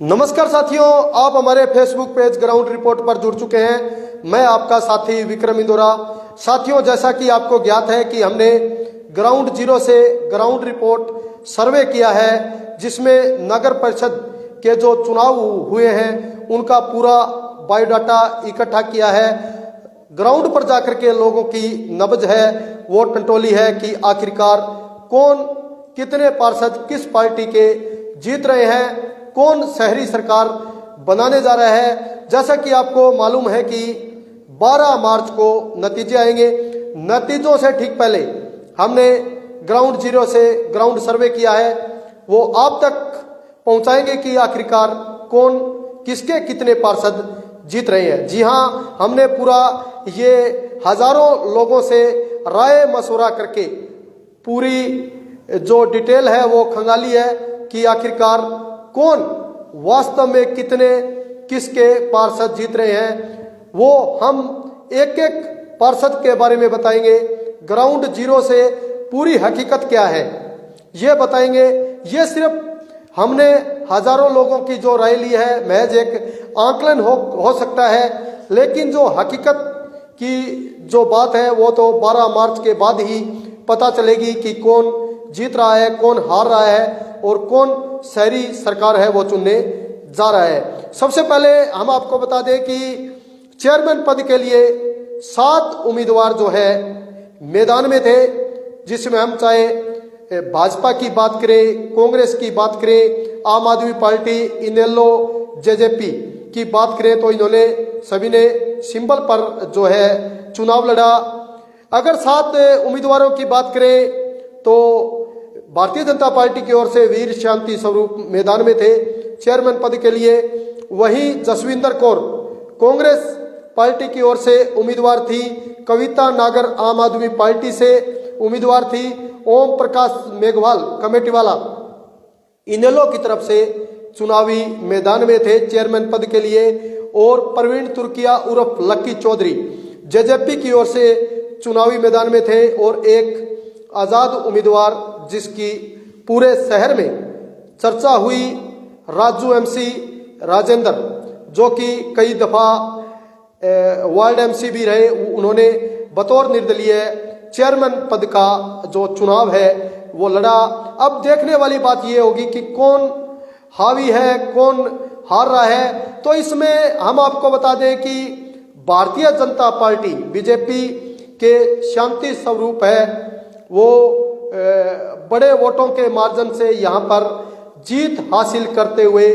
नमस्कार साथियों, आप हमारे फेसबुक पेज ग्राउंड रिपोर्ट पर जुड़ चुके हैं। मैं आपका साथी विक्रम इंदौरा। साथियों, जैसा कि आपको ज्ञात है कि हमने ग्राउंड जीरो से ग्राउंड रिपोर्ट सर्वे किया है, जिसमें नगर परिषद के जो चुनाव हुए हैं उनका पूरा बायोडाटा इकट्ठा किया है। ग्राउंड पर जाकर के लोगों की नब्ज है, वो टंटोली है कि आखिरकार कौन कितने पार्षद किस पार्टी के जीत रहे हैं, कौन शहरी सरकार बनाने जा रहा है। जैसा कि आपको मालूम है कि 12 मार्च को नतीजे आएंगे। नतीजों से ठीक पहले हमने ग्राउंड जीरो से ग्राउंड सर्वे किया है, वो आप तक पहुंचाएंगे कि आखिरकार कौन किसके कितने पार्षद जीत रहे हैं। जी हाँ, हमने पूरा ये हजारों लोगों से राय मशवरा करके पूरी जो डिटेल है वो खंगाली है कि आखिरकार कौन वास्तव में कितने किसके पार्षद जीत रहे हैं। वो हम एक एक पार्षद के बारे में बताएंगे। ग्राउंड जीरो से पूरी हकीकत क्या है ये बताएंगे। ये सिर्फ हमने हजारों लोगों की जो राय ली है, महज एक आंकलन हो सकता है, लेकिन जो हकीकत की जो बात है वो तो 12 मार्च के बाद ही पता चलेगी कि कौन जीत रहा है, कौन हार रहा है और कौन शहरी सरकार है वो चुनने जा रहा है। सबसे पहले हम आपको बता दें कि चेयरमैन पद के लिए 7 उम्मीदवार जो है मैदान में थे, जिसमें हम चाहे भाजपा की बात करें, कांग्रेस की बात करें, आम आदमी पार्टी, इनेलो, जेजेपी की बात करें, तो इन्होंने सभी ने सिंबल पर जो है चुनाव लड़ा। अगर 7 उम्मीदवारों की बात करें तो भारतीय जनता पार्टी की ओर से वीर शांति स्वरूप मैदान में थे चेयरमैन पद के लिए। वहीं जसविंदर कौर कांग्रेस पार्टी की ओर से उम्मीदवार थी। कविता नागर आम आदमी पार्टी से उम्मीदवार थी। ओम प्रकाश मेघवाल कमेटी वाला इनेलो की तरफ से चुनावी मैदान में थे चेयरमैन पद के लिए। और प्रवीण तुर्किया उर्फ लक्की चौधरी जेजेपी की ओर से चुनावी मैदान में थे। और एक आजाद उम्मीदवार जिसकी पूरे शहर में चर्चा हुई, राजू एमसी राजेंद्र, जो कि कई दफा वार्ड एमसी भी रहे, उन्होंने बतौर निर्दलीय चेयरमैन पद का जो चुनाव है वो लड़ा। अब देखने वाली बात ये होगी कि कौन हावी है, कौन हार रहा है। तो इसमें हम आपको बता दें कि भारतीय जनता पार्टी बीजेपी के शांति स्वरूप है, वो बड़े वोटों के मार्जिन से यहाँ पर जीत हासिल करते हुए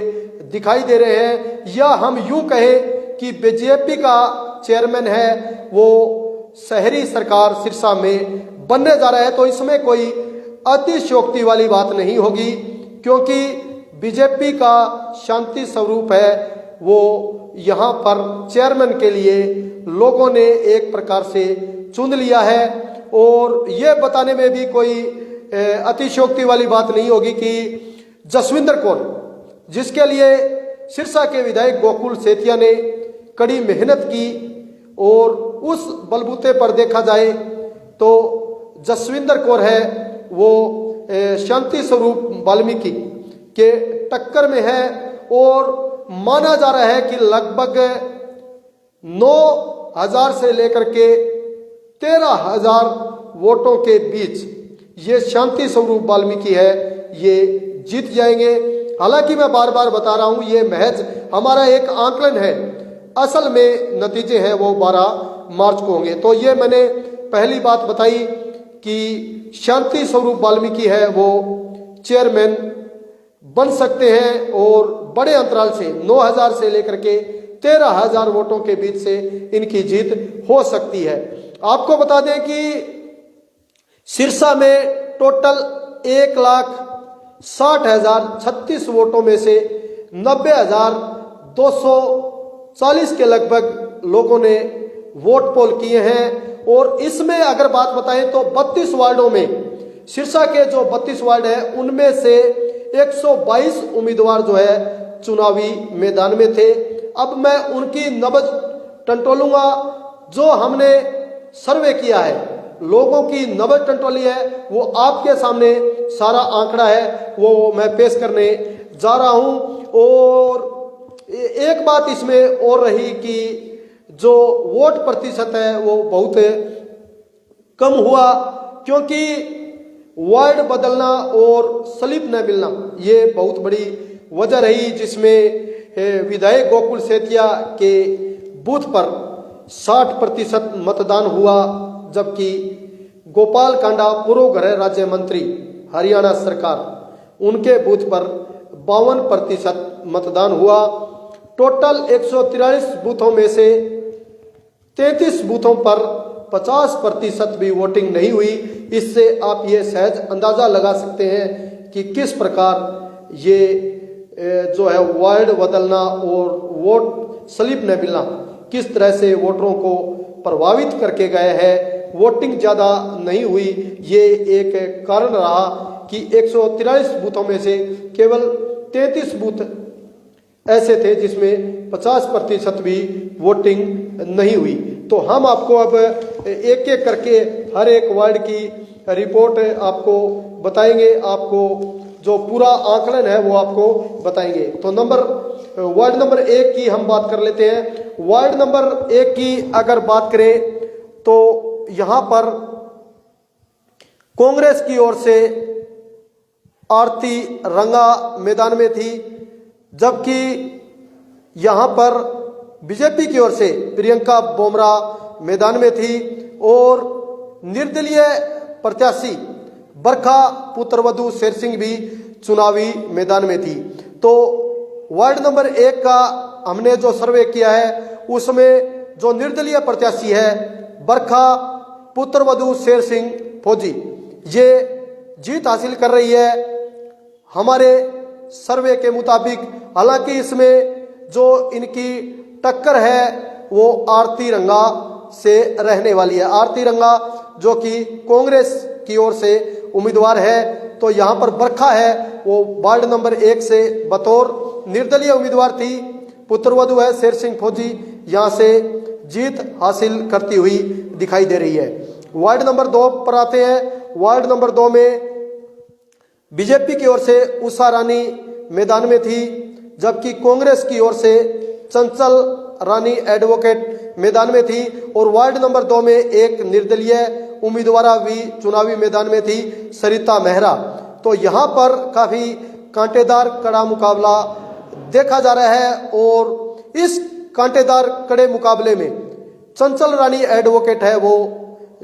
दिखाई दे रहे हैं। या हम यूं कहें कि बीजेपी का चेयरमैन है वो शहरी सरकार सिरसा में बनने जा रहा है। तो इसमें कोई अतिशयोक्ति वाली बात नहीं होगी, क्योंकि बीजेपी का शांति स्वरूप है वो यहाँ पर चेयरमैन के लिए लोगों ने एक प्रकार से चुन लिया है। और ये बताने में भी कोई अतिशयोक्ति वाली बात नहीं होगी कि जसविंदर कौर, जिसके लिए सिरसा के विधायक गोकुल सेतिया ने कड़ी मेहनत की, और उस बलबूते पर देखा जाए तो जसविंदर कौर है वो शांति स्वरूप वाल्मीकि के टक्कर में है। और माना जा रहा है कि लगभग 9,000 से लेकर के 13,000 वोटों के बीच ये शांति स्वरूप वाल्मीकि है ये जीत जाएंगे। हालांकि मैं बार बार बता रहा हूं, ये महज हमारा एक आंकलन है, असल में नतीजे हैं वो 12 मार्च को होंगे। तो ये मैंने पहली बात बताई कि शांति स्वरूप वाल्मीकि है वो चेयरमैन बन सकते हैं, और बड़े अंतराल से 9,000 से लेकर के 13,000 वोटों के बीच से इनकी जीत हो सकती है। आपको बता दें कि सिरसा में टोटल 1,60,036 वोटों में से 90,240 के लगभग लोगों ने वोट पोल किए हैं। और इसमें अगर बात बताएं तो 32 वार्डों में, सिरसा के जो 32 वार्ड है उनमें से 122 उम्मीदवार जो है चुनावी मैदान में थे। अब मैं उनकी नब्ज टंटोलूंगा। जो हमने सर्वे किया है, लोगों की नब्ज टंटोली है, वो आपके सामने सारा आंकड़ा है वो मैं पेश करने जा रहा हूं। और एक बात इसमें और रही कि जो वोट प्रतिशत है वो बहुत कम हुआ, क्योंकि वार्ड बदलना और स्लिप न मिलना ये बहुत बड़ी वजह रही, जिसमें विधायक गोकुल सेतिया के बूथ पर 60% मतदान हुआ, जबकि गोपाल कांडा पूर्व गृह राज्य मंत्री हरियाणा सरकार उनके बूथ पर 52% मतदान हुआ। टोटल 143 बूथों में से 33 बूथों पर 50% भी वोटिंग नहीं हुई। इससे आप ये सहज अंदाजा लगा सकते हैं कि किस प्रकार ये जो है वार्ड बदलना और वोट स्लिप न मिलना किस तरह से वोटरों को प्रभावित करके गए हैं। वोटिंग ज़्यादा नहीं हुई, ये एक कारण रहा कि 143 बूथों में से केवल 33 बूथ ऐसे थे जिसमें 50% भी वोटिंग नहीं हुई। तो हम आपको अब एक एक करके हर एक वार्ड की रिपोर्ट आपको बताएंगे, आपको जो पूरा आकलन है वो आपको बताएंगे। तो वार्ड नंबर 1 की हम बात कर लेते हैं। वार्ड नंबर 1 की अगर बात करें तो यहाँ पर कांग्रेस की ओर से आरती रंगा मैदान में थी, जबकि यहाँ पर बीजेपी की ओर से प्रियंका बोमरा मैदान में थी और निर्दलीय प्रत्याशी बरखा पुत्रवधु शेर सिंह भी चुनावी मैदान में थी। तो वार्ड नंबर 1 का हमने जो सर्वे किया है उसमें जो निर्दलीय प्रत्याशी है बरखा पुत्रवधु शेर सिंह फौजी ये जीत हासिल कर रही है हमारे सर्वे के मुताबिक। हालांकि इसमें जो इनकी टक्कर है वो आरती रंगा से रहने वाली है। आरती रंगा जो कि कांग्रेस की ओर से उम्मीदवार है, तो यहाँ पर बरखा है वो वार्ड नंबर 1 से बतौर निर्दलीय उम्मीदवार थी। पुत्रवधु है शेर सिंह फौजी, यहाँ से जीत हासिल करती हुई दिखाई दे रही है। वार्ड नंबर 2 पर आते हैं। वार्ड नंबर 2 में बीजेपी की ओर से उषा रानी मैदान में थी, जबकि कांग्रेस की ओर से चंचल रानी एडवोकेट मैदान में थी और वार्ड नंबर 2 में एक निर्दलीय उम्मीदवार भी चुनावी मैदान में थी, सरिता मेहरा। तो यहाँ पर काफी कांटेदार कड़ा मुकाबला देखा जा रहा है और इस कांटेदार कड़े मुकाबले में चंचल रानी एडवोकेट है वो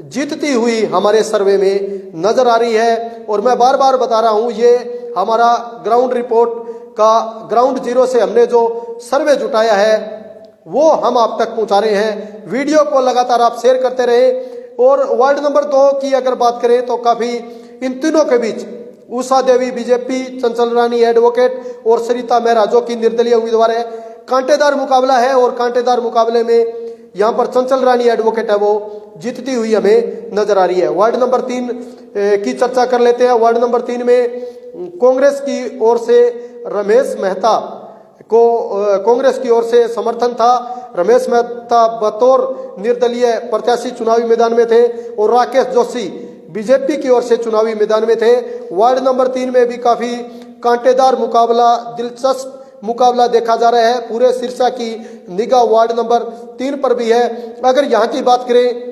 जीतती हुई हमारे सर्वे में नजर आ रही है। और मैं बार बार बता रहा हूँ ये हमारा ग्राउंड रिपोर्ट का ग्राउंड जीरो से हमने जो सर्वे जुटाया है वो हम आप तक पहुंचा रहे हैं। वीडियो को लगातार आप शेयर करते रहे। और वार्ड नंबर 2 की अगर बात करें तो काफी इन तीनों के बीच उषा देवी बीजेपी, चंचल रानी एडवोकेट और सरिता मेहरा जो कि निर्दलीय उम्मीदवार है, कांटेदार मुकाबला है। और कांटेदार मुकाबले में यहाँ पर चंचल रानी एडवोकेट है वो जीतती हुई हमें नजर आ रही है। वार्ड नंबर 3 की चर्चा कर लेते हैं। वार्ड नंबर 3 में कांग्रेस की ओर से रमेश मेहता को कांग्रेस की ओर से समर्थन था। रमेश मेहता बतौर निर्दलीय प्रत्याशी चुनावी मैदान में थे और राकेश जोशी बीजेपी की ओर से चुनावी मैदान में थे। वार्ड नंबर 3 में भी काफी कांटेदार मुकाबला, दिलचस्प मुकाबला देखा जा रहा है। पूरे सिरसा की निगाह वार्ड नंबर 3 पर भी है। अगर यहाँ की बात करें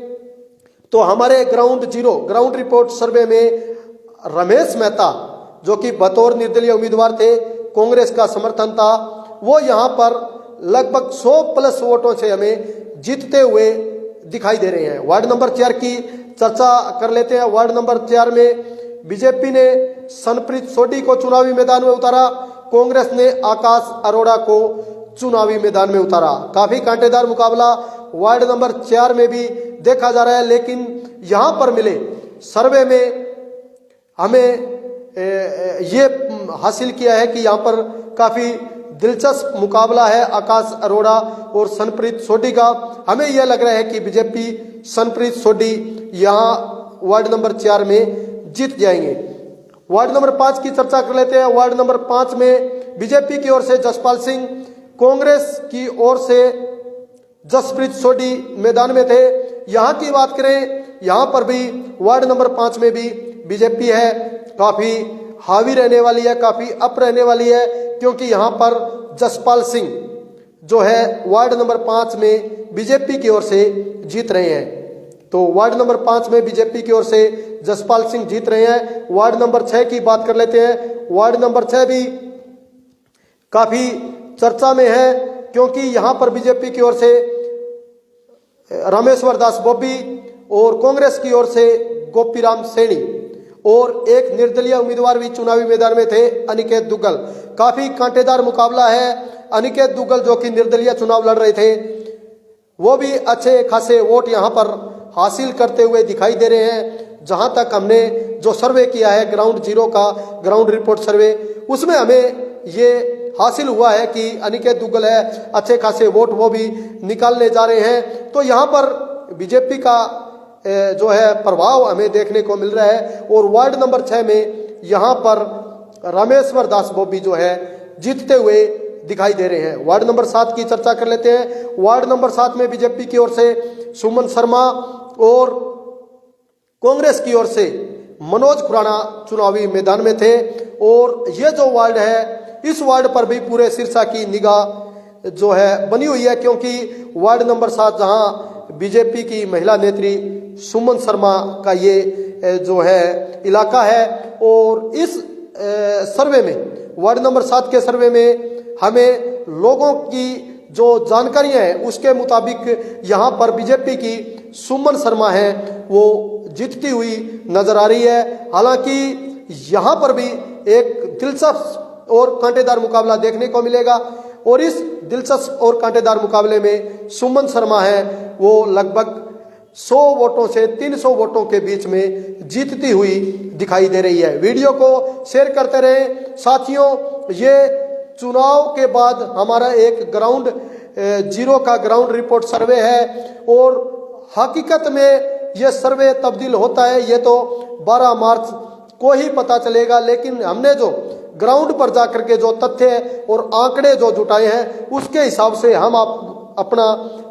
तो हमारे ग्राउंड रिपोर्ट सर्वे में रमेश मेहता जो कि बतौर निर्दलीय उम्मीदवार थे, कांग्रेस का समर्थन था, वो यहाँ पर लगभग 100+ वोटों से हमें जीतते हुए दिखाई दे रहे हैं। वार्ड नंबर 4 की चर्चा कर लेते हैं। वार्ड नंबर 4 में बीजेपी ने सनप्रीत सोडी को चुनावी मैदान में उतारा, कांग्रेस ने आकाश अरोड़ा को चुनावी मैदान में उतारा। काफी कांटेदार मुकाबला वार्ड नंबर 4 में भी देखा जा रहा है। लेकिन यहाँ पर मिले सर्वे में हमें ये हासिल किया है कि यहाँ पर काफी दिलचस्प मुकाबला है आकाश अरोड़ा और सनप्रीत सोडी का। हमें यह लग रहा है कि बीजेपी सनप्रीत सोडी यहाँ वार्ड नंबर 4 में जीत जाएंगे। वार्ड नंबर 5 की चर्चा कर लेते हैं। वार्ड नंबर 5 में बीजेपी की ओर से जसपाल सिंह, कांग्रेस की ओर से जसप्रीत सोडी मैदान में थे। यहाँ की बात करें, यहाँ पर भी वार्ड नंबर 5 में भी बीजेपी है, काफी हावी रहने वाली है, काफी अप रहने वाली है, क्योंकि यहाँ पर जसपाल सिंह जो है वार्ड नंबर 5 में बीजेपी की ओर से जीत रहे हैं। तो वार्ड नंबर 5 में बीजेपी की ओर से जसपाल सिंह जीत रहे हैं। वार्ड नंबर 6 की बात कर लेते हैं। वार्ड नंबर 6 भी काफी चर्चा में है, क्योंकि यहाँ पर बीजेपी की ओर से रामेश्वर दास बॉबी और कांग्रेस की ओर से गोपीराम सैनी और एक निर्दलीय उम्मीदवार भी चुनावी मैदान में थे, अनिकेत दुग्गल। काफी कांटेदार मुकाबला है। अनिकेत दुग्गल जो कि निर्दलीय चुनाव लड़ रहे थे, वो भी अच्छे खासे वोट यहाँ पर हासिल करते हुए दिखाई दे रहे हैं। जहां तक हमने जो सर्वे किया है ग्राउंड जीरो का ग्राउंड रिपोर्ट सर्वे, उसमें हमें ये हासिल हुआ है कि अनिकेत दुग्गल है, अच्छे खासे वोट वो भी निकालने जा रहे हैं। तो यहाँ पर बीजेपी का जो है प्रभाव हमें देखने को मिल रहा है। और वार्ड नंबर 6 में यहाँ पर रामेश्वर दास बॉबी जो है जीतते हुए दिखाई दे रहे हैं। वार्ड नंबर 7 की चर्चा कर लेते हैं। वार्ड नंबर 7 में बीजेपी की ओर से सुमन शर्मा और कांग्रेस की ओर से मनोज खुराना चुनावी मैदान में थे। और ये जो वार्ड है, इस वार्ड पर भी पूरे सिरसा की निगाह जो है बनी हुई है, क्योंकि वार्ड नंबर 7 जहां बीजेपी की महिला नेत्री सुमन शर्मा का ये जो है इलाका है। और इस सर्वे में, वार्ड नंबर 7 के सर्वे में हमें लोगों की जो जानकारियां हैं उसके मुताबिक यहाँ पर बीजेपी की सुमन शर्मा है वो जीतती हुई नजर आ रही है। हालांकि यहाँ पर भी एक दिलचस्प और कांटेदार मुकाबला देखने को मिलेगा। और इस दिलचस्प और कांटेदार मुकाबले में सुमन शर्मा है वो लगभग 100 वोटों से 300 वोटों के बीच में जीतती हुई दिखाई दे रही है। वीडियो को शेयर करते रहें साथियों। ये चुनाव के बाद हमारा एक ग्राउंड जीरो का ग्राउंड रिपोर्ट सर्वे है, और हकीकत में ये सर्वे तब्दील होता है ये तो 12 मार्च को ही पता चलेगा। लेकिन हमने जो ग्राउंड पर जाकर के जो तथ्य और आंकड़े जो जुटाए हैं उसके हिसाब से हम अपना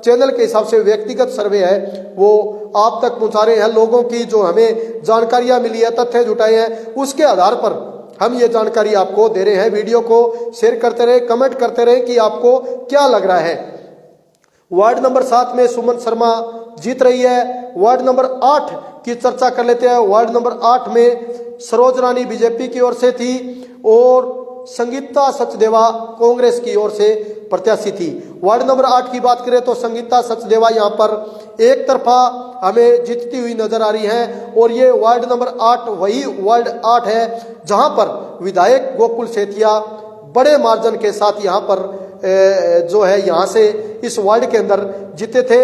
चैनल के हिसाब से व्यक्तिगत सर्वे है वो आप तक पहुंचा रहे हैं। लोगों की जो हमें जानकारियां मिली है, तथ्य जुटाए हैं, उसके आधार पर हम ये जानकारी आपको दे रहे हैं। वीडियो को शेयर करते रहे, कमेंट करते रहे कि आपको क्या लग रहा है। वार्ड नंबर 7 में सुमन शर्मा जीत रही है। वार्ड नंबर 8 की चर्चा कर लेते हैं। वार्ड नंबर 8 में सरोज रानी बीजेपी की ओर से थी और संगीता सचदेवा कांग्रेस की ओर से प्रत्याशी थी। वार्ड नंबर 8 की बात करें तो संगीता सचदेवा यहाँ पर एक तरफा हमें जीतती हुई नजर आ रही है। और ये वार्ड नंबर 8 वही वार्ड 8 है जहां पर विधायक गोकुल सेठिया बड़े मार्जिन के साथ यहाँ पर जो है यहाँ से इस वार्ड के अंदर जीते थे।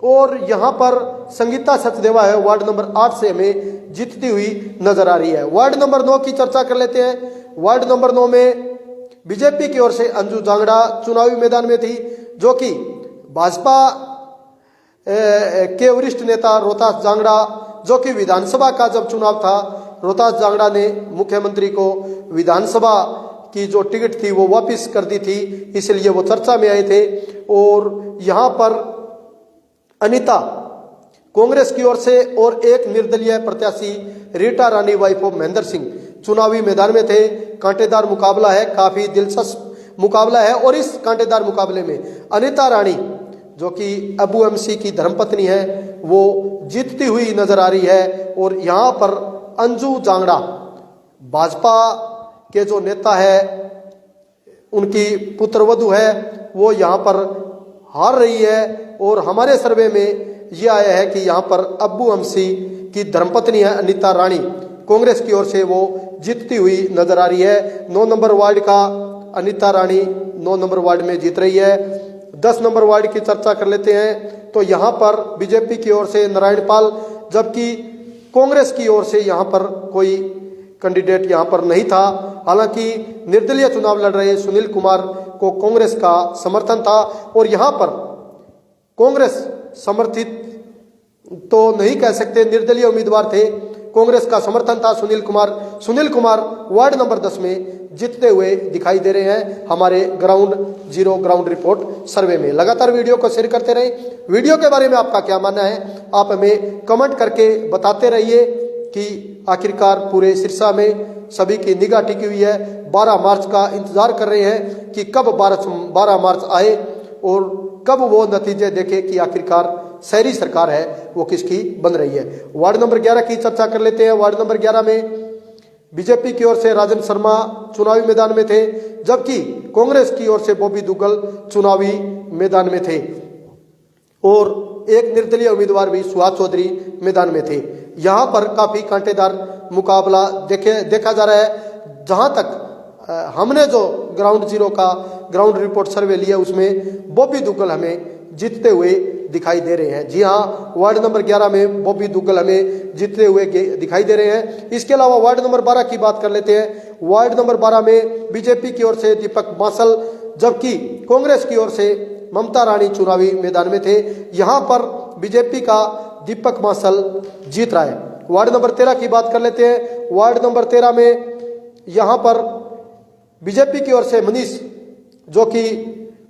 और यहाँ पर संगीता सचदेवा है वार्ड नंबर 8 से हमें जीतती हुई नजर आ रही है। वार्ड नंबर 9 की चर्चा कर लेते हैं। वार्ड नंबर 9 में बीजेपी की ओर से अंजू जांगड़ा चुनावी मैदान में थी, जो कि भाजपा के वरिष्ठ नेता रोहतास जांगड़ा, जो कि विधानसभा का जब चुनाव था, रोहतास जांगड़ा ने मुख्यमंत्री को विधानसभा की जो टिकट थी वो वापस कर दी थी, इसलिए वो चर्चा में आए थे। और यहाँ पर अनीता कांग्रेस की ओर से और एक निर्दलीय प्रत्याशी रीटा रानी वाइफ ऑफ महेंद्र सिंह चुनावी मैदान में थे। कांटेदार मुकाबला है, काफी दिलचस्प मुकाबला है। और इस कांटेदार मुकाबले में अनीता रानी जो कि अबू एमसी की धर्मपत्नी है वो जीतती हुई नजर आ रही है। और यहाँ पर अंजू जांगड़ा भाजपा के जो नेता है उनकी पुत्रवधू है वो यहाँ पर हार रही है। और हमारे सर्वे में ये आया है कि यहाँ पर अब्बू एमसी की धर्मपत्नी है अनीता रानी, कांग्रेस की ओर से वो जीतती हुई नजर आ रही है। 9 नंबर वार्ड का अनीता रानी 9 नंबर वार्ड में जीत रही है। 10 नंबर वार्ड की चर्चा कर लेते हैं। तो यहाँ पर बीजेपी की ओर से नारायण पाल, जबकि कांग्रेस की ओर से यहाँ पर कोई कैंडिडेट यहाँ पर नहीं था। हालांकि निर्दलीय चुनाव लड़ रहे सुनील कुमार को कांग्रेस का समर्थन था। और यहाँ पर कांग्रेस समर्थित तो नहीं कह सकते, निर्दलीय उम्मीदवार थे, कांग्रेस का समर्थन था सुनील कुमार वार्ड नंबर 10 में जीतते हुए दिखाई दे रहे हैं हमारे ground zero ground report survey में। लगातार वीडियो को शेयर करते रहे। वीडियो के बारे में आपका क्या मानना है आप हमें कमेंट करके बताते रहिए। कि आखिरकार पूरे सिरसा में सभी की निगाह टिकी हुई है। 12 मार्च का इंतजार कर रहे हैं कि कब 12 मार्च आए और कब वो नतीजे देखे कि आखिरकार शहरी सरकार है वो किसकी बन रही है। वार्ड नंबर 11 की चर्चा कर लेते हैं। वार्ड नंबर 11 में बीजेपी की ओर से राजन शर्मा चुनावी मैदान में थे, जबकि कांग्रेस की ओर से बॉबी दुग्गल चुनावी मैदान में थे और एक निर्दलीय उम्मीदवार भी सुहास चौधरी मैदान में थे। यहाँ पर काफी कांटेदार मुकाबला देखा जा रहा है। जहां तक हमने जो ग्राउंड जीरो का ग्राउंड रिपोर्ट सर्वे लिया उसमें बॉबी दुग्गल हमें जीतते हुए दिखाई दे रहे हैं। जी हाँ, वार्ड नंबर 11 में बॉबी दुग्गल हमें जीतते हुए दिखाई दे रहे हैं। इसके अलावा वार्ड नंबर 12 की बात कर लेते हैं। वार्ड नंबर 12 में बीजेपी की ओर से दीपक बांसल, जबकि कांग्रेस की ओर से ममता रानी चुनावी मैदान में थे। यहाँ पर बीजेपी का दीपक बांसल जीत रहा है। वार्ड नंबर 13 की बात कर लेते हैं। वार्ड नंबर 13 में यहाँ पर बीजेपी की ओर से मनीष, जो कि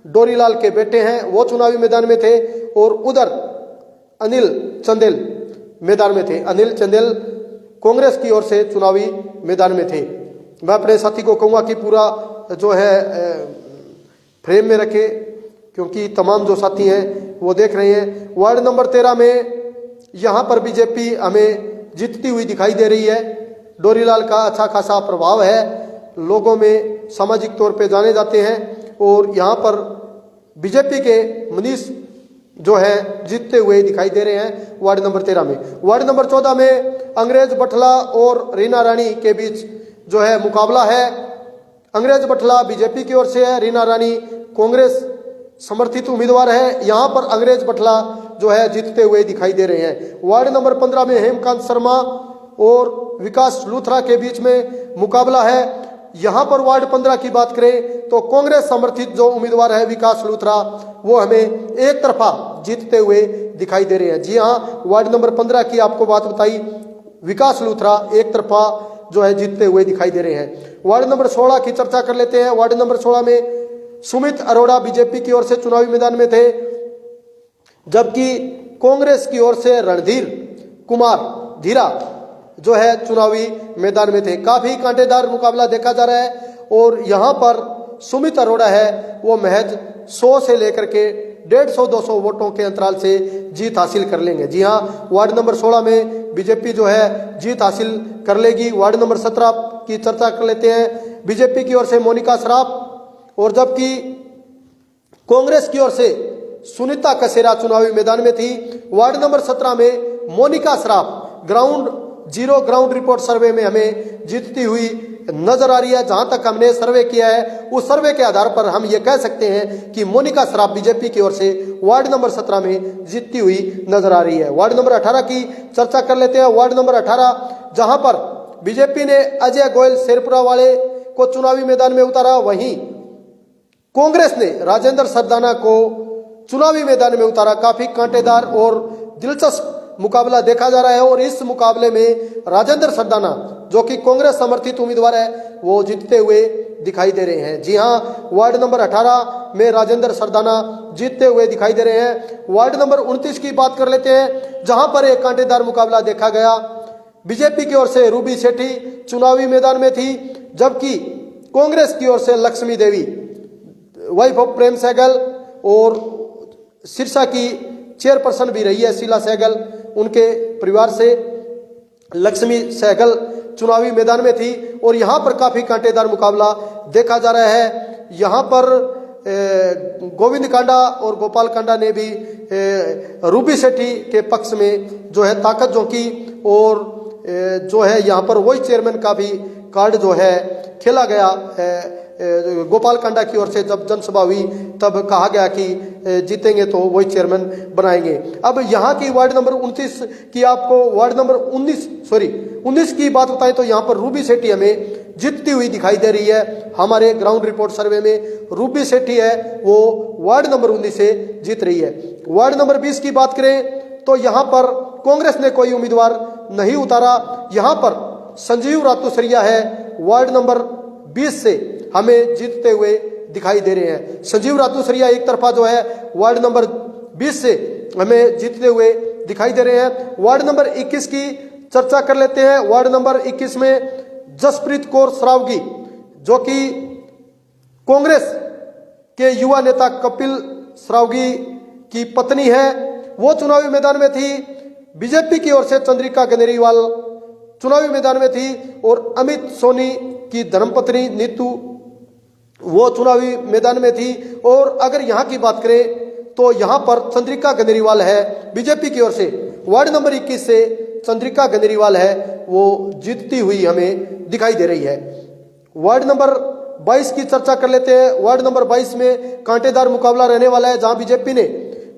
डोरीलाल के बेटे हैं, वो चुनावी मैदान में थे और उधर अनिल चंदेल मैदान में थे। अनिल चंदेल कांग्रेस की ओर से चुनावी मैदान में थे। मैं अपने साथी को कहूँगा कि पूरा जो है फ्रेम में रखे, क्योंकि तमाम जो साथी हैं वो देख रहे हैं। वार्ड नंबर 13 में यहाँ पर बीजेपी हमें जीतती हुई दिखाई दे रही है। डोरीलाल का अच्छा खासा प्रभाव है, लोगों में सामाजिक तौर पे जाने जाते हैं और यहाँ पर बीजेपी के मनीष जो है जीतते हुए दिखाई दे रहे हैं वार्ड नंबर 13 में। वार्ड नंबर 14 में अंग्रेज बठला और रीना रानी के बीच जो है मुकाबला है। अंग्रेज बठला बीजेपी की ओर से है, रीना रानी कांग्रेस समर्थित उम्मीदवार है। यहाँ पर अंग्रेज बठला जो है जीतते हुए दिखाई दे रहे हैं। वार्ड नंबर 15 में हेमकांत शर्मा और विकास लूथरा के बीच में मुकाबला है। यहाँ पर वार्ड 15 की बात करें तो कांग्रेस समर्थित जो उम्मीदवार है विकास लूथरा, वो हमें एक तरफा जीतते हुए दिखाई दे रहे हैं। जी हाँ, वार्ड नंबर 15 की आपको बात बताई, विकास लूथरा एक तरफा जो है जीतते हुए दिखाई दे रहे हैं। वार्ड नंबर 16 की चर्चा कर लेते हैं। वार्ड नंबर 16 में सुमित अरोड़ा बीजेपी की ओर से चुनावी मैदान में थे, जबकि कांग्रेस की ओर से रणधीर कुमार धीरा जो है चुनावी मैदान में थे। काफी कांटेदार मुकाबला देखा जा रहा है और यहाँ पर सुमित अरोड़ा है वो महज 100 से लेकर के 150-200 वोटों के अंतराल से जीत हासिल कर लेंगे। जी हाँ, वार्ड नंबर 16 में बीजेपी जो है जीत हासिल कर लेगी। वार्ड नंबर 17 की चर्चा कर लेते हैं। बीजेपी की ओर से मोनिका सराफ और जबकि कांग्रेस की ओर से सुनीता कसेरा चुनावी मैदान में थी। वार्ड नंबर 17 में Monika Saraf ground zero ground report survey में हमें जीतती हुई नजर आ रही है। जहां तक हमने सर्वे किया है उस सर्वे के आधार पर हम ये कह सकते हैं कि मोनिका सराफ बीजेपी की ओर से वार्ड नंबर 17 में जीतती हुई नजर आ रही है। वार्ड नंबर 18 की चर्चा कर लेते हैं। वार्ड नंबर 18 जहां पर बीजेपी ने अजय गोयल शेरपुरा वाले को चुनावी मैदान में उतारा, वहीं कांग्रेस ने राजेंद्र सरदाना को चुनावी मैदान में उतारा। काफी कांटेदार और दिलचस्प मुकाबला देखा जा रहा है और इस मुकाबले में राजेंद्र सरदाना जो कि कांग्रेस समर्थित उम्मीदवार है वो जीतते हुए दिखाई दे रहे हैं। जी हाँ, वार्ड नंबर 18 में राजेंद्र सरदाना जीतते हुए दिखाई दे रहे हैं। वार्ड नंबर 29 की बात कर लेते हैं, जहां पर एक कांटेदार मुकाबला देखा गया। बीजेपी की ओर से रूबी सेठी चुनावी मैदान में थी, जबकि कांग्रेस की ओर से लक्ष्मी देवी वाइफ ऑफ प्रेम सहगल और सिरसा की चेयरपर्सन भी रही है शीला सहगल, उनके परिवार से लक्ष्मी सहगल चुनावी मैदान में थी और यहाँ पर काफी कांटेदार मुकाबला देखा जा रहा है। यहाँ पर गोविंद कांडा और गोपाल कांडा ने भी रूबी सेठी के पक्ष में जो है ताकत झोंकी और जो है यहाँ पर वाइस चेयरमैन का भी कार्ड जो है खेला गया। गोपाल कांडा की ओर से जब जनसभा हुई तब कहा गया कि जीतेंगे तो वही चेयरमैन बनाएंगे। अब यहाँ की वार्ड नंबर 29 की आपको वार्ड नंबर 19 की बात बताएं तो यहाँ पर रूबी सेठी हमें जीतती हुई दिखाई दे रही है। हमारे ग्राउंड रिपोर्ट सर्वे में रूबी सेठी है वो वार्ड नंबर 19 से जीत रही है। वार्ड नंबर 20 की बात करें तो यहाँ पर कांग्रेस ने कोई उम्मीदवार नहीं उतारा। यहाँ पर संजीव रातुसरिया है वार्ड नंबर 20 से हमें जीतते हुए दिखाई दे रहे हैं। संजीव रातुसरिया एक तरफा जो है वार्ड नंबर 20 से हमें जीतते हुए दिखाई दे रहे हैं। वार्ड नंबर 21 की चर्चा कर लेते हैं। वार्ड नंबर 21 में जसप्रीत कौर सरावगी, जो कि कांग्रेस के युवा नेता कपिल सरावगी की पत्नी है, वो चुनावी मैदान में थी। बीजेपी की ओर से चंद्रिका गनेरीवाल चुनावी मैदान में थी और अमित सोनी की धर्मपत्नी नीतू वो चुनावी मैदान में थी। और अगर यहाँ की बात करें तो यहाँ पर चंद्रिका गनेरीवाल है बीजेपी की ओर से। वार्ड नंबर 21 से चंद्रिका गनेरीवाल है, वो जीतती हुई हमें दिखाई दे रही है। वार्ड नंबर 22 की चर्चा कर लेते हैं। वार्ड नंबर 22 में कांटेदार मुकाबला रहने वाला है, जहां बीजेपी ने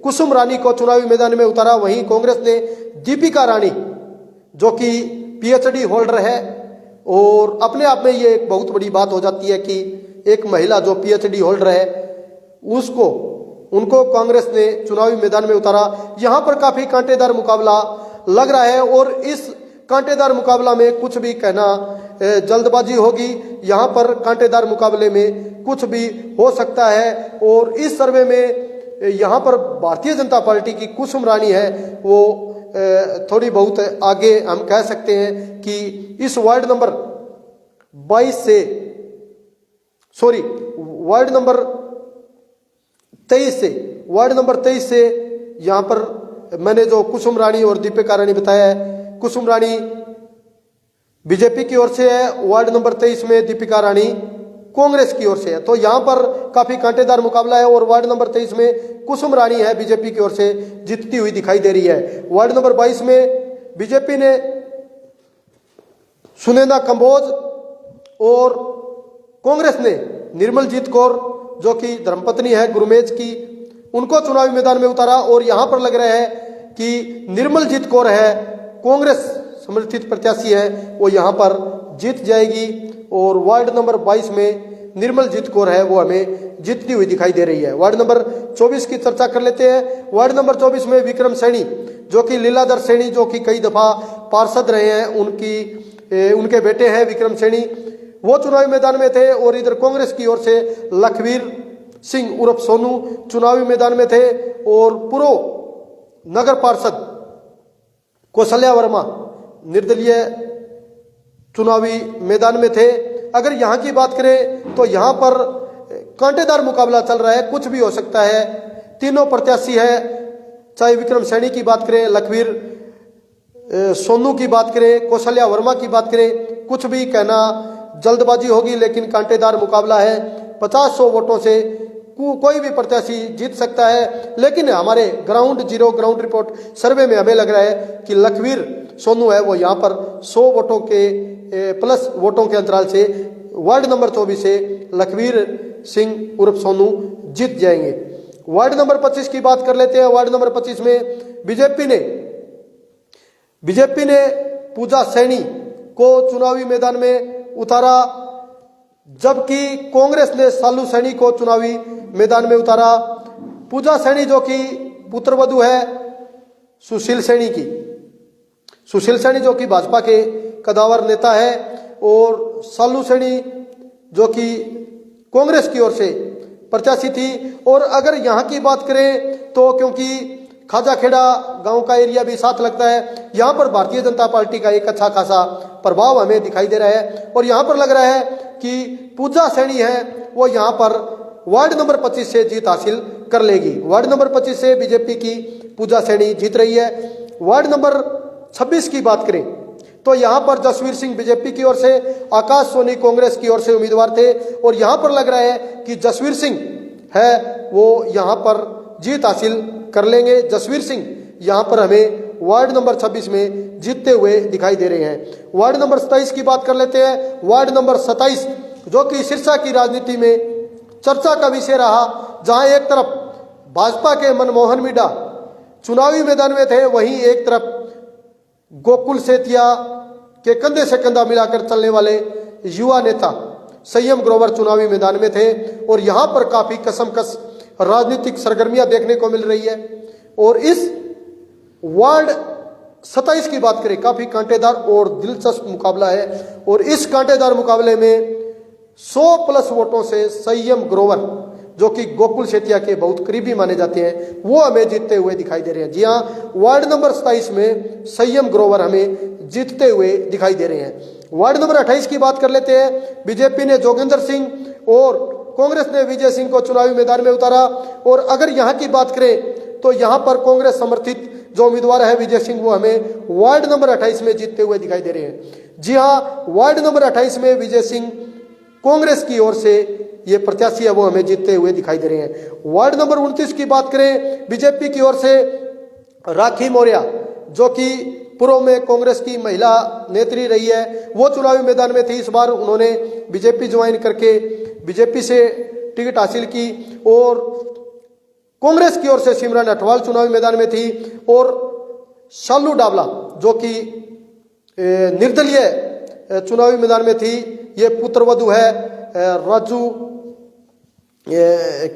कुसुम रानी को चुनावी मैदान में उतारा, वहीं कांग्रेस ने दीपिका रानी, जो कि पीएचडी होल्डर है, और अपने आप में ये एक बहुत बड़ी बात हो जाती है कि एक महिला जो पीएचडी होल्डर है उनको कांग्रेस ने चुनावी मैदान में उतारा। यहां पर काफी कांटेदार मुकाबला लग रहा है और इस कांटेदार मुकाबला में कुछ भी कहना जल्दबाजी होगी। यहां पर कांटेदार मुकाबले में कुछ भी हो सकता है और इस सर्वे में यहां पर भारतीय जनता पार्टी की कुसुम रानी है, वो थोड़ी बहुत आगे हम कह सकते हैं कि इस वार्ड नंबर 22 से वार्ड नंबर 23 से यहां पर मैंने जो कुसुम रानी और दीपिका रानी बताया है, कुसुम रानी बीजेपी की ओर से है, वार्ड नंबर 23 में दीपिका रानी कांग्रेस की ओर से है। तो यहां पर काफी कांटेदार मुकाबला है और वार्ड नंबर 23 में कुसुम रानी है बीजेपी की ओर से जीतती हुई दिखाई दे रही है। वार्ड नंबर 22 में बीजेपी ने सुनैना कंबोज और कांग्रेस ने निर्मलजीत कौर, जो कि धर्मपत्नी है गुरमेज की, उनको चुनावी मैदान में उतारा। और यहां पर लग रहा है कि निर्मलजीत कौर है, कांग्रेस समर्थित प्रत्याशी है, वो यहां पर जीत जाएगी। और वार्ड नंबर 22 में निर्मलजीत कौर है, वो हमें जीतती हुई दिखाई दे रही है। वार्ड नंबर 24 की चर्चा कर लेते हैं। वार्ड नंबर 24 में विक्रम सैनी, जो कि लीलाधर सैनी, जो कि कई दफा पार्षद रहे हैं, उनके बेटे हैं विक्रम सैनी, वो चुनावी मैदान में थे। और इधर कांग्रेस की ओर से लखवीर सिंह उर्फ सोनू चुनावी मैदान में थे और पूर्व नगर पार्षद कौशल्या वर्मा निर्दलीय चुनावी मैदान में थे। अगर यहाँ की बात करें तो यहाँ पर कांटेदार मुकाबला चल रहा है, कुछ भी हो सकता है। तीनों प्रत्याशी है, चाहे विक्रम सैनी की बात करें, लखवीर सोनू की बात करें, कौशल्या वर्मा की बात करें, कुछ भी कहना जल्दबाजी होगी, लेकिन कांटेदार मुकाबला है। 50-100 वोटों से कोई भी प्रत्याशी जीत सकता है। लेकिन हमारे ग्राउंड रिपोर्ट सर्वे में हमें लग रहा है कि लखवीर सोनू है, वो यहाँ पर 100 वोटों के प्लस वोटों के अंतराल से वार्ड नंबर 24 से लखवीर सिंह उर्फ सोनू जीत जाएंगे। वार्ड नंबर 25 की बात कर लेते हैं। वार्ड नंबर 25 में बीजेपी ने पूजा सैनी को चुनावी मैदान में उतारा, जबकि कांग्रेस ने सालू सैनी को चुनावी मैदान में उतारा। पूजा सैनी, जो कि पुत्रवधू है सुशील सैनी की, सुशील सैनी जो कि भाजपा के कदावर नेता है, और सालू सैनी जो कि कांग्रेस की ओर से प्रत्याशी थी। और अगर यहाँ की बात करें तो क्योंकि खाजाखेड़ा गांव का एरिया भी साथ लगता है, यहाँ पर भारतीय जनता पार्टी का एक अच्छा खासा प्रभाव हमें दिखाई दे रहा है। और यहाँ पर लग रहा है कि पूजा सैनी है, वो यहाँ पर वार्ड नंबर 25 से जीत हासिल कर लेगी। वार्ड नंबर 25 से बीजेपी की पूजा सैनी जीत रही है। वार्ड नंबर 26 की बात करें तो यहाँ पर जसवीर सिंह बीजेपी की ओर से, आकाश सोनी कांग्रेस की ओर से उम्मीदवार थे। और यहाँ पर लग रहा है कि जसवीर सिंह है, वो यहाँ पर जीत हासिल कर लेंगे। जसवीर सिंह यहाँ पर हमें वार्ड नंबर 26 में जीतते हुए दिखाई दे रहे हैं। वार्ड नंबर 27 की बात कर लेते हैं। वार्ड नंबर 27 जो कि सिरसा की राजनीति में चर्चा का विषय रहा, जहां एक तरफ भाजपा के मनमोहन मीडा चुनावी मैदान में थे, वहीं एक तरफ गोकुल सेतिया के कंधे से कंधा मिलाकर चलने वाले युवा नेता संयम ग्रोवर चुनावी मैदान में थे। और यहां पर काफी कसमकस राजनीतिक सरगर्मियां देखने को मिल रही है। और इस वार्ड 27 की बात करें, काफी कांटेदार और दिलचस्प मुकाबला है। और इस कांटेदार मुकाबले में 100 प्लस वोटों से संयम ग्रोवर जो कि गोकुल सेतिया के बहुत करीबी माने जाते हैं, वो हमें जीतते हुए दिखाई दे रहे हैं। जी हाँ, वार्ड नंबर 27 में संयम ग्रोवर हमें जीतते हुए दिखाई दे रहे हैं। वार्ड नंबर 28 की बात कर लेते हैं। बीजेपी ने जोगेंद्र सिंह और कांग्रेस ने विजय सिंह को चुनावी मैदान में उतारा। और अगर यहाँ की बात करें तो यहाँ पर कांग्रेस समर्थित जो उम्मीदवार है विजय सिंह, वो हमें वार्ड नंबर 28 में जीतते हुए दिखाई दे रहे हैं। जी हाँ, वार्ड नंबर 28 में विजय सिंह कांग्रेस की ओर से ये प्रत्याशी है, वो हमें जीतते हुए दिखाई दे रहे हैं। वार्ड नंबर 29 की बात करें, बीजेपी की ओर से राखी मौर्य, जो कि पूर्व में कांग्रेस की महिला नेत्री रही है, वो चुनावी मैदान में थी। इस बार उन्होंने बीजेपी ज्वाइन करके बीजेपी से टिकट हासिल की। और कांग्रेस की ओर से सिमरन अठवाल चुनावी मैदान में थी। और शालू डाबला, जो कि निर्दलीय चुनावी मैदान में थी, ये पुत्रवधु है राजू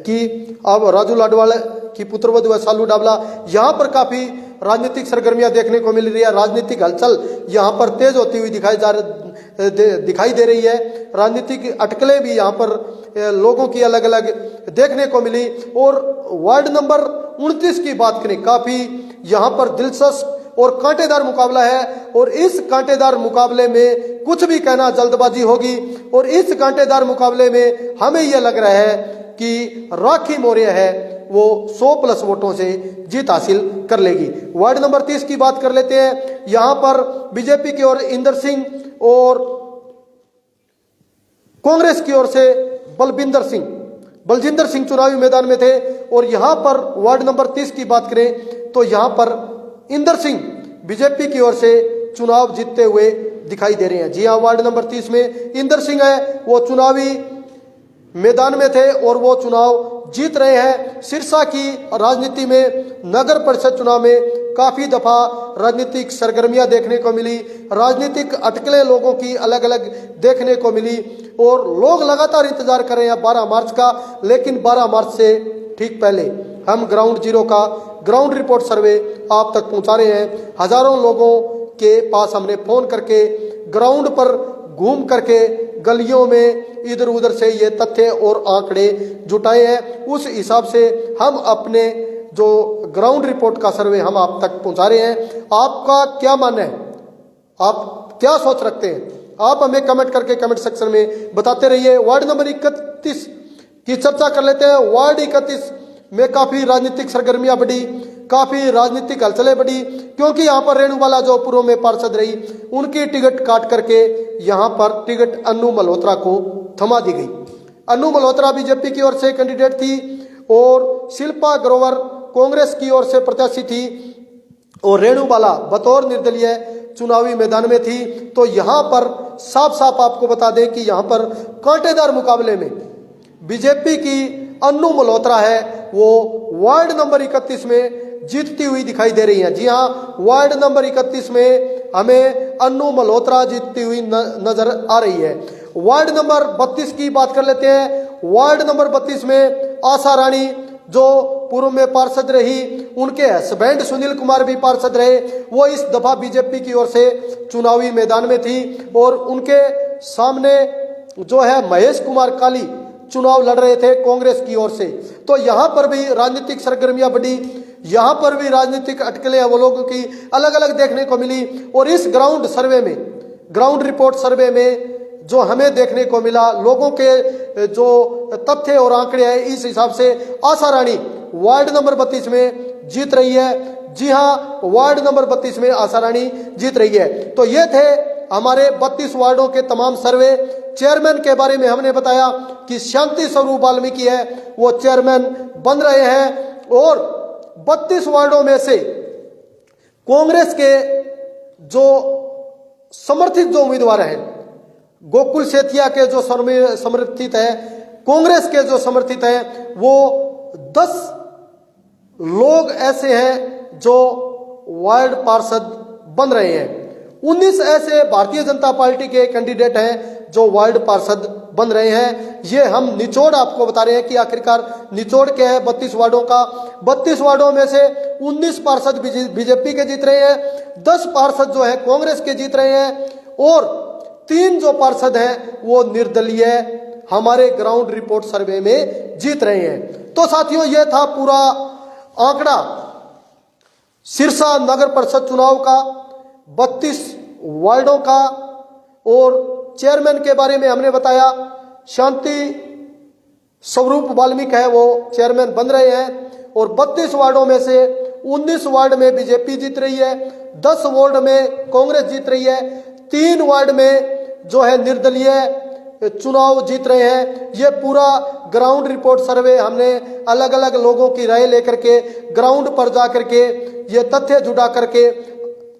की, अब राजू लाडवाल की पुत्रवधु है शालू डाबला। यहाँ पर काफी राजनीतिक सरगर्मियां देखने को मिल रही है, राजनीतिक हलचल यहाँ पर तेज होती हुई दिखाई दे रही है। राजनीतिक अटकलें भी यहाँ पर लोगों की अलग अलग देखने को मिली। और वार्ड नंबर 29 की बात करें, काफी यहाँ पर दिलचस्प और कांटेदार मुकाबला है। और इस कांटेदार मुकाबले में कुछ भी कहना जल्दबाजी होगी। और इस कांटेदार मुकाबले में हमें यह लग रहा है कि राखी मौर्य है वो 100+ वोटों से जीत हासिल कर लेगी। वार्ड नंबर 30 की बात कर लेते हैं। यहां पर बीजेपी की ओर इंदर सिंह और कांग्रेस की ओर से बलजिंदर सिंह चुनावी मैदान में थे। और यहां पर वार्ड नंबर 30 की बात करें तो यहां पर इंदर सिंह बीजेपी की ओर से चुनाव जीतते हुए दिखाई दे रहे हैं। जी हां, वार्ड नंबर 30 में इंदर सिंह है, वो चुनावी मैदान में थे और वो चुनाव जीत रहे हैं। सिरसा की राजनीति में नगर परिषद चुनाव में काफी दफा राजनीतिक सरगर्मियां देखने को मिली, राजनीतिक अटकलें लोगों की अलग अलग देखने को मिली। और लोग लगातार इंतजार कर रहे हैं 12 मार्च का। लेकिन 12 मार्च से ठीक पहले हम ग्राउंड जीरो का ग्राउंड रिपोर्ट सर्वे आप तक पहुंचा रहे हैं। हजारों लोगों के पास हमने फोन करके, ग्राउंड पर घूम करके, गलियों में इधर उधर से ये तथ्य और आंकड़े जुटाए हैं। उस हिसाब से हम अपने जो ग्राउंड रिपोर्ट का सर्वे हम आप तक पहुंचा रहे हैं। आपका क्या मानना है, आप क्या सोच रखते हैं, आप हमें कमेंट करके कमेंट सेक्शन में बताते रहिए। वार्ड नंबर 31 की चर्चा कर लेते हैं। वार्ड 31 में काफी राजनीतिक सरगर्मियां बढ़ी, काफी राजनीतिक हलचलें बढ़ी, क्योंकि यहाँ पर रेणुबाला जो पूर्व में पार्षद रही, उनकी टिकट काट करके यहाँ पर टिकट अन्नू मल्होत्रा को थमा दी गई। अन्नू मल्होत्रा बीजेपी की ओर से कैंडिडेट थी और शिल्पा ग्रोवर कांग्रेस की ओर से प्रत्याशी थी और रेणुबाला बतौर निर्दलीय चुनावी मैदान में थी। तो यहाँ पर साफ साफ आपको बता दें कि यहाँ पर कांटेदार मुकाबले में बीजेपी की अन्नू मल्होत्रा है, वो वार्ड नंबर 31 में जीतती हुई दिखाई दे रही है। जी हाँ, वार्ड नंबर 31 में हमें अन्नू मल्होत्रा जीतती हुई नजर आ रही है। वार्ड नंबर 32 की बात कर लेते हैं। वार्ड नंबर 32 में आशा रानी जो पूर्व में पार्षद रही, उनके हस्बैंड सुनील कुमार भी पार्षद रहे, वो इस दफा बीजेपी की ओर से चुनावी मैदान में थी। और उनके सामने जो है महेश कुमार काली चुनाव लड़ रहे थे कांग्रेस की ओर से। तो यहाँ पर भी राजनीतिक सरगर्मियां बढ़ी, यहाँ पर भी राजनीतिक अटकलें वो लोगों की अलग अलग देखने को मिली। और इस ग्राउंड सर्वे में, ग्राउंड रिपोर्ट सर्वे में जो हमें देखने को मिला, लोगों के जो तथ्य और आंकड़े हैं, इस हिसाब से आशा रानी वार्ड नंबर 32 में जीत रही है। जी हाँ, वार्ड नंबर 32 में आशा रानी जीत रही है। तो ये थे हमारे 32 वार्डों के तमाम सर्वे। चेयरमैन के बारे में हमने बताया कि शांति स्वरूप वाल्मीकि है, वो चेयरमैन बन रहे हैं। और 32 वार्डों में से कांग्रेस के जो समर्थित जो उम्मीदवार हैं, गोकुल सेतिया के जो समर्थित है, कांग्रेस के जो समर्थित हैं, वो 10 लोग ऐसे हैं जो वार्ड पार्षद बन रहे हैं। 19 ऐसे भारतीय जनता पार्टी के कैंडिडेट हैं जो वार्ड पार्षद बन रहे हैं। ये हम निचोड़ आपको बता रहे हैं कि आखिरकार निचोड़ क्या है 32 वार्डों का। 32 वार्डों में से 19 पार्षद बीजेपी के जीत रहे हैं, 10 पार्षद जो है कांग्रेस के जीत रहे हैं और 3 जो पार्षद हैं वो निर्दलीय हमारे ग्राउंड रिपोर्ट सर्वे में जीत रहे हैं। तो साथियों, यह था पूरा आंकड़ा सिरसा नगर परिषद चुनाव का, 32 वार्डों का, और चेयरमैन के बारे में हमने बताया। शांति स्वरूप वाल्मीकि है, वो चेयरमैन बन रहे हैं, और 32 वार्डों में से 19 वार्ड में बीजेपी जीत रही है, 10 वार्ड में कांग्रेस जीत रही है, 3 वार्ड में जो है निर्दलीय चुनाव जीत रहे हैं। ये पूरा ग्राउंड रिपोर्ट सर्वे हमने अलग अलग लोगों की राय लेकर के ग्राउंड पर जा करके ये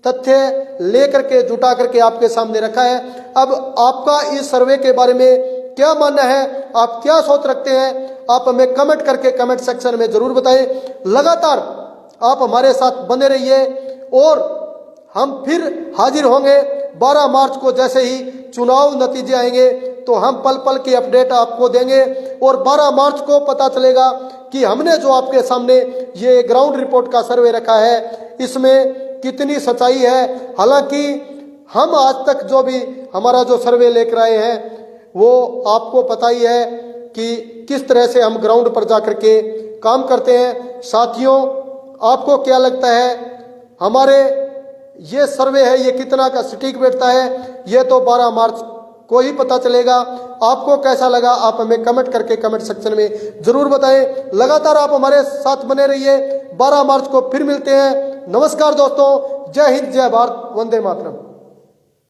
तथ्य लेकर के जुटा करके आपके सामने रखा है। अब आपका इस सर्वे के बारे में क्या मानना है, आप क्या सोच रखते हैं, आप हमें कमेंट करके कमेंट सेक्शन में जरूर बताएं। लगातार आप हमारे साथ बने रहिए और हम फिर हाजिर होंगे 12 मार्च को। जैसे ही चुनाव नतीजे आएंगे तो हम पल पल की अपडेट आपको देंगे, और 12 मार्च को पता चलेगा कि हमने जो आपके सामने ये ग्राउंड रिपोर्ट का सर्वे रखा है इसमें कितनी सच्चाई है। हालांकि हम आज तक जो भी हमारा जो सर्वे लेकर आए हैं वो आपको पता ही है कि किस तरह से हम ग्राउंड पर जाकर के काम करते हैं। साथियों, आपको क्या लगता है हमारे ये सर्वे है ये कितना का सटीक बैठता है, ये तो 12 मार्च को ही पता चलेगा। आपको कैसा लगा आप हमें कमेंट करके कमेंट सेक्शन में जरूर बताएं। लगातार आप हमारे साथ बने रहिए। 12 मार्च को फिर मिलते हैं। नमस्कार दोस्तों, जय हिंद, जय भारत, वंदे मातरम।